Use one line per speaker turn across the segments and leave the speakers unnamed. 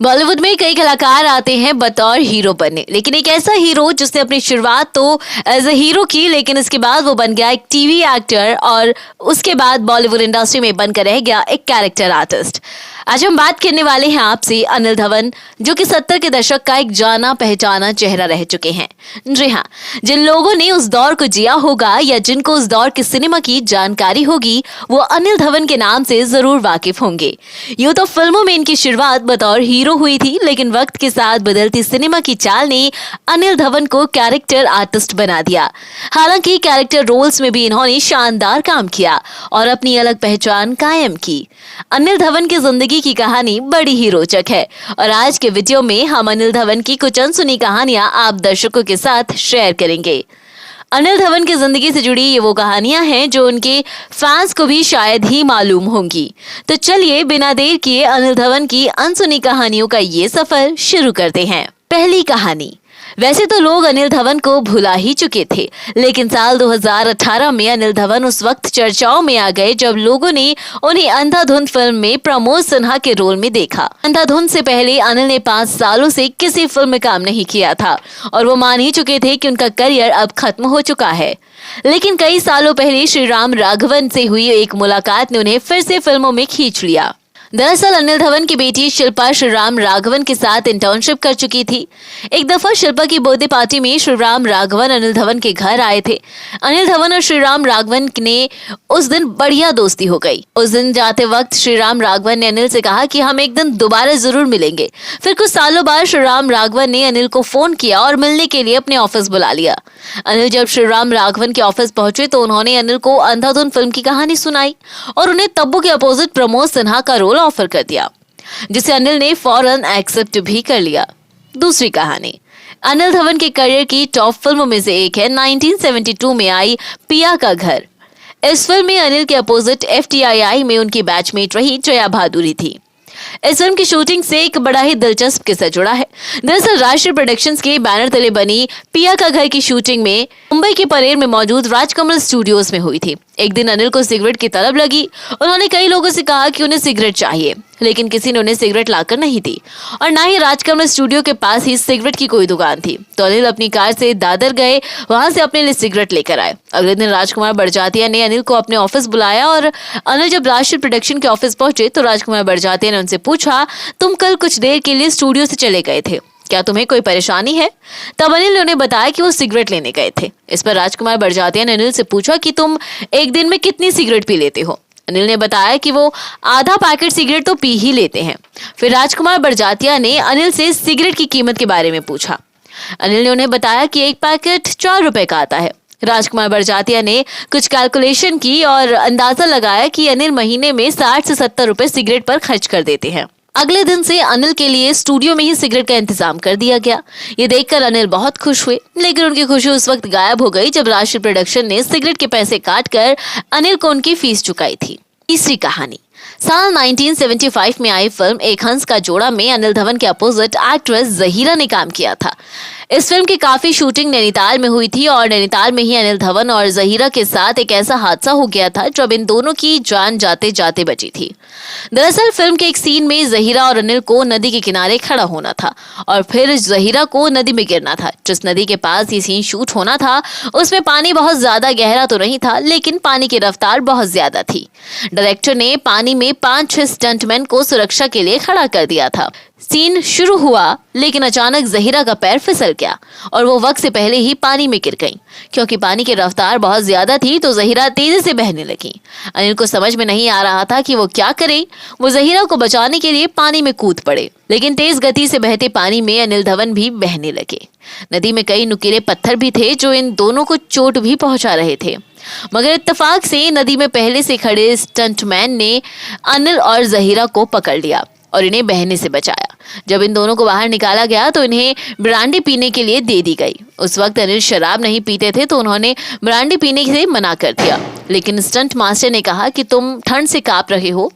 बॉलीवुड में कई कलाकार आते हैं बतौर हीरो बनने, लेकिन एक ऐसा हीरो जिसने अपनी शुरुआत तो एज ए हीरो की, लेकिन इसके बाद वो बन गया एक टीवी एक्टर और उसके बाद बॉलीवुड इंडस्ट्री में बनकर रह गया एक कैरेक्टर आर्टिस्ट। आज हम बात करने वाले हैं आपसे अनिल धवन, जो कि 70 के दशक का एक जाना पहचाना चेहरा रह चुके हैं। जी हाँ, जिन लोगों ने उस दौर को जिया होगा या जिनको उस दौर के सिनेमा की जानकारी होगी, वो अनिल धवन के नाम से जरूर वाकिफ होंगे। यूं तो फिल्मों में इनकी शुरुआत बतौर हीरो हुई थी, लेकिन वक्त के साथ बदलती सिनेमा की चाल ने अनिल धवन को कैरेक्टर आर्टिस्ट बना दिया। हालांकि कैरेक्टर रोल्स में भी इन्होंने शानदार काम किया और अपनी अलग पहचान कायम की। अनिल धवन की जिंदगी की कहानी बड़ी ही रोचक है और आज के वीडियो में हम अनिल धवन की कुछ अनसुनी कहानियां आप दर्शकों के साथ शेयर करेंगे। अनिल धवन की जिंदगी से जुड़ी ये वो कहानियां हैं जो उनके फैंस को भी शायद ही मालूम होंगी। तो चलिए बिना देर किए अनिल धवन की अनसुनी कहानियों का ये सफर शुरू करते हैं। पहली कहानी। वैसे तो लोग अनिल धवन को भुला ही चुके थे, लेकिन साल 2018 में अनिल धवन उस वक्त चर्चाओं में आ गए जब लोगों ने उन्हें अंधाधुन फिल्म में प्रमोद सिन्हा के रोल में देखा। अंधाधुन से पहले अनिल ने 5 सालों से किसी फिल्म में काम नहीं किया था और वो मान ही चुके थे कि उनका करियर अब खत्म हो चुका है। लेकिन कई सालों पहले श्रीराम राघवन से हुई एक मुलाकात ने उन्हें फिर से फिल्मों में खींच लिया। दरअसल अनिल धवन की बेटी शिल्पा श्रीराम राघवन के साथ इंटर्नशिप कर चुकी थी। एक दफा शिल्पा की बर्थडे पार्टी में श्रीराम राघवन अनिल धवन के घर आए थे। अनिल धवन और श्रीराम राघवन ने उस दिन बढ़िया दोस्ती हो गई। उस दिन जाते वक्त श्रीराम राघवन ने अनिल से कहा कि हम एक दिन दोबारा जरूर मिलेंगे। फिर कुछ सालों बाद श्रीराम राघवन ने अनिल को फोन किया और मिलने के लिए अपने ऑफिस बुला लिया। अनिल जब श्रीराम राघवन के ऑफिस पहुंचे तो उन्होंने अनिल को अंधाधुन फिल्म की कहानी सुनाई और उन्हें तब्बू के अपोजिट प्रमोद सिन्हा का रोल ऑफर कर दिया, जिसे अनिल ने फौरन एक्सेप्ट भी कर लिया। दूसरी कहानी। अनिल धवन के करियर की टॉप फिल्मों में से एक है 1972 में आई पिया का घर। इस फिल्म में अनिल के अपोजिट FTII में उनकी बैचमेट रही जया भादुरी थी। इस फिल्म की शूटिंग से एक बड़ा ही दिलचस्प किस्सा जुड़ा है। दरअसल राष्ट्रीय प्रोडक्शंस के बैनर तले बनी पिया का घर की शूटिंग में मुंबई के परेर में मौजूद राजकमल स्टूडियोज में हुई थी। एक दिन अनिल को सिगरेट की तलब लगी। उन्होंने कई लोगों से कहा कि उन्हें सिगरेट चाहिए, लेकिन किसी ने उन्हें सिगरेट लाकर नहीं दी और ना ही राजकमल स्टूडियो के पास ही सिगरेट की कोई दुकान थी। तो अनिल अपनी कार से दादर गए, वहां से अपने लिए सिगरेट लेकर आए। अगले दिन राजकुमार बड़जात्या ने अनिल को अपने ऑफिस बुलाया और अनिल जब राष्ट्रीय प्रोडक्शन के ऑफिस पहुंचे तो राजकुमार बड़जात्या ने उनसे पूछा, तुम कल कुछ देर के लिए स्टूडियो से चले गए थे, क्या तुम्हें कोई परेशानी है? तब अनिल ने उन्हें बताया कि वो सिगरेट लेने गए थे। इस पर राजकुमार बड़जात्या ने अनिल से पूछा कि तुम एक दिन में कितनी सिगरेट पी लेते हो? अनिल ने बताया कि वो आधा पैकेट सिगरेट तो पी ही लेते हैं। फिर राजकुमार बड़जात्या ने अनिल से सिगरेट की कीमत के बारे में पूछा। अनिल ने उन्हें बताया कि एक पैकेट 4 रुपए का आता है। राजकुमार बड़जात्या ने कुछ कैलकुलेशन की और अंदाजा लगाया कि अनिल महीने में 60 से 70 रुपए सिगरेट पर खर्च कर देते हैं। अगले दिन से अनिल के लिए स्टूडियो में ही सिगरेट का इंतजाम कर दिया गया। ये देखकर अनिल बहुत खुश हुए, लेकिन उनकी खुशी उस वक्त गायब हो गई जब राष्ट्रीय प्रोडक्शन ने सिगरेट के पैसे काटकर अनिल को उनकी फीस चुकाई थी। तीसरी कहानी। साल 1975 में आई फिल्म एक हंस का जोड़ा में अनिल धवन के अपोजिट एक्ट्रेस जहीरा ने काम किया था। इस फिल्म की काफी शूटिंग नैनीताल में हुई थी और नैनीताल में ही अनिल धवन और जहीरा के साथ एक ऐसा हादसा हो गया था जब इन दोनों की जान जाते जाते बची थी। दरअसल फिल्म के एक सीन में जहीरा और अनिल को नदी के किनारे खड़ा होना था और फिर जहीरा को नदी में गिरना था। जिस नदी के पास ये सीन शूट होना था उसमें पानी बहुत ज्यादा गहरा तो नहीं था, लेकिन पानी की रफ्तार बहुत ज्यादा थी। डायरेक्टर ने पानी में 5-6 स्टंटमैन को सुरक्षा के लिए खड़ा कर दिया था। सीन शुरू हुआ, लेकिन अचानक जहीरा का पैर फिसल गया और वो वक्त से पहले ही पानी में गिर गई। क्योंकि पानी की रफ्तार बहुत ज्यादा थी तो जहीरा तेजी से बहने लगी। अनिल को समझ में नहीं आ रहा था कि वो क्या करे। वो जहीरा को बचाने के लिए पानी में कूद पड़े, लेकिन तेज गति से बहते पानी में अनिल धवन भी बहने लगे। नदी में कई नुकीले पत्थर भी थे जो इन दोनों को चोट भी पहुंचा रहे थे, मगर इत्तेफाक से नदी में पहले से खड़े स्टंटमैन ने अनिल और जहीरा को पकड़ लिया और इन्हें बहने से बचाया। जब इन दोनों को बाहर निकाला गया तो इन्हें ब्रांडी पीने के लिए दे दी गई। उस वक्त अनिल शराब नहीं पीते थे तो उन्होंने ब्रांडी पीने से मना कर दिया, लेकिन स्टंट मास्टर ने कहा कि तुम ठंड से कांप रहे हो,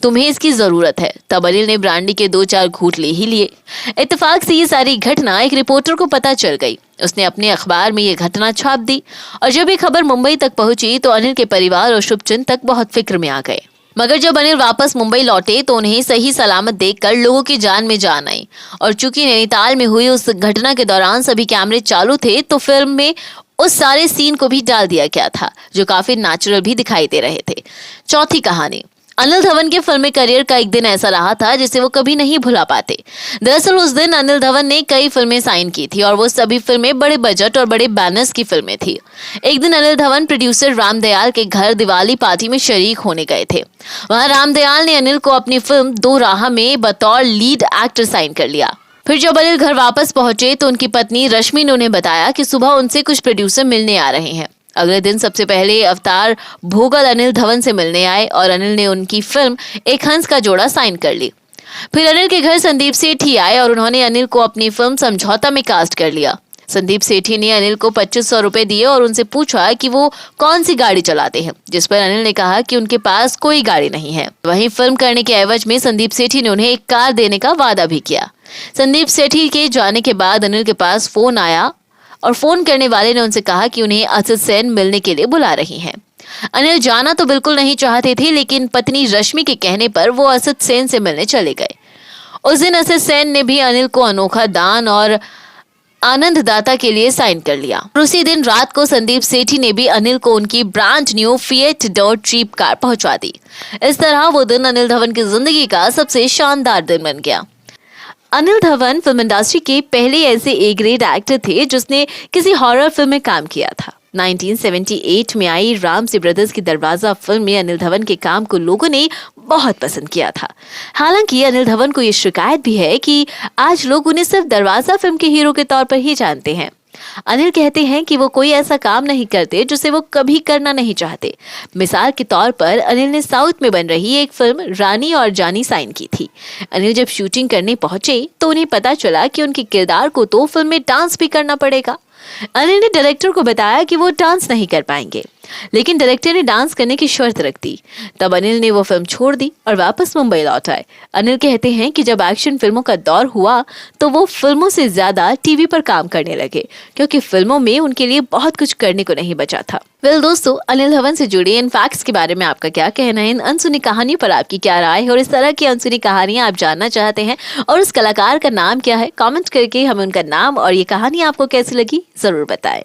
तुम्हें इसकी जरूरत है। तब अनिल ने ब्रांडी के 2-4 घूंट ले ही लिए। इत्तेफाक से ये सारी घटना एक रिपोर्टर को पता चल गई। उसने अपने अखबार में ये घटना छाप दी और जब ये खबर मुंबई तक पहुंची तो अनिल के परिवार और शुभचिंतक बहुत फिक्र में आ गए। मगर जब अनिल वापस मुंबई लौटे तो उन्हें सही सलामत देखकर लोगों की जान में जान आई। और चूंकि नैनीताल में हुई उस घटना के दौरान सभी कैमरे चालू थे तो फिल्म में उस सारे सीन को भी डाल दिया गया था जो काफी नेचुरल भी दिखाई दे रहे थे। चौथी कहानी। अनिल धवन के फिल्मी करियर का एक दिन ऐसा रहा था जिसे वो कभी नहीं भुला पाते। दरअसल उस दिन अनिल धवन ने कई फिल्में साइन की थी और वो सभी फिल्में बड़े बजट और बड़े बैनर्स की फिल्में थी। एक दिन अनिल धवन प्रोड्यूसर राम दयाल के घर दिवाली पार्टी में शरीक होने गए थे। वहां राम दयाल ने अनिल को अपनी फिल्म दो राह में बतौर लीड एक्टर साइन कर लिया। फिर जब अनिल घर वापस पहुंचे तो उनकी पत्नी रश्मि ने उन्हें बताया कि सुबह उनसे कुछ प्रोड्यूसर मिलने आ रहे हैं। अगले दिन सबसे पहले अवतार भोगल अनिल धवन से मिलने आए और अनिल ने उनकी फिल्म एक हंस का जोड़ा साइन कर ली। फिर अनिल के घर संदीप सेठी आए और उन्होंने अनिल को अपनी फिल्म समझौता में कास्ट कर लिया। संदीप सेठी ने अनिल को 2500 रुपए दिए और उनसे पूछा कि वो कौन सी गाड़ी चलाते हैं, जिस पर अनिल ने कहा कि उनके पास कोई गाड़ी नहीं है। वहीं फिल्म करने के एवज में संदीप सेठी ने उन्हें एक कार देने का वादा भी किया। संदीप सेठी के जाने के बाद अनिल के पास फोन आया और फोन करने वाले ने उनसे कहा कि उन्हें असित सेन मिलने के लिए बुला रही हैं। अनिल जाना तो बिल्कुल नहीं चाहते थे, लेकिन पत्नी रश्मि के कहने पर वो असित सेन से मिलने चले गए। उस दिन असित सेन ने भी अनिल को अनोखा दान और आनंद दाता के लिए साइन कर लिया। और उसी दिन रात को संदीप सेठी ने भी अनिल को उनकी brand new fiat dot trip car पहुंचा दी। इस तरह वो दिन अनिल धवन की जिंदगी का सबसे शानदार दिन बन गया। अनिल धवन फिल्म इंडस्ट्री के पहले ऐसे ए ग्रेड एक्टर थे जिसने किसी हॉरर फिल्म में काम किया था। 1978 में आई राम सी ब्रदर्स की दरवाजा फिल्म में अनिल धवन के काम को लोगों ने बहुत पसंद किया था। हालांकि अनिल धवन को ये शिकायत भी है कि आज लोग उन्हें सिर्फ दरवाजा फिल्म के हीरो के तौर पर ही जानते हैं। अनिल कहते हैं कि वो कोई ऐसा काम नहीं करते जिसे वो कभी करना नहीं चाहते। मिसाल के तौर पर अनिल ने साउथ में बन रही एक फिल्म रानी और जानी साइन की थी। अनिल जब शूटिंग करने पहुंचे तो उन्हें पता चला कि उनके किरदार को तो फिल्म में डांस भी करना पड़ेगा। अनिल ने डायरेक्टर को बताया कि वो डांस नहीं कर पाएंगे, लेकिन डायरेक्टर ने डांस करने की शर्त रख दी। तब अनिल ने वो फिल्म छोड़ दी और वापस मुंबई लौट आए। अनिल कहते हैं कि जब एक्शन फिल्मों का दौर हुआ तो वो फिल्मों से ज्यादा टीवी पर काम करने लगे, क्योंकि फिल्मों में उनके लिए बहुत कुछ करने को नहीं बचा था। वेल दोस्तों, अनिल धवन से जुड़े इन फैक्ट्स के बारे में आपका क्या कहना है? इन अनसुनी कहानी पर आपकी क्या राय है? और इस तरह की अनसुनी कहानियां आप जानना चाहते हैं और उस कलाकार का नाम क्या है? कमेंट करके हमें उनका नाम और ये कहानी आपको कैसी लगी जरूर बताएं।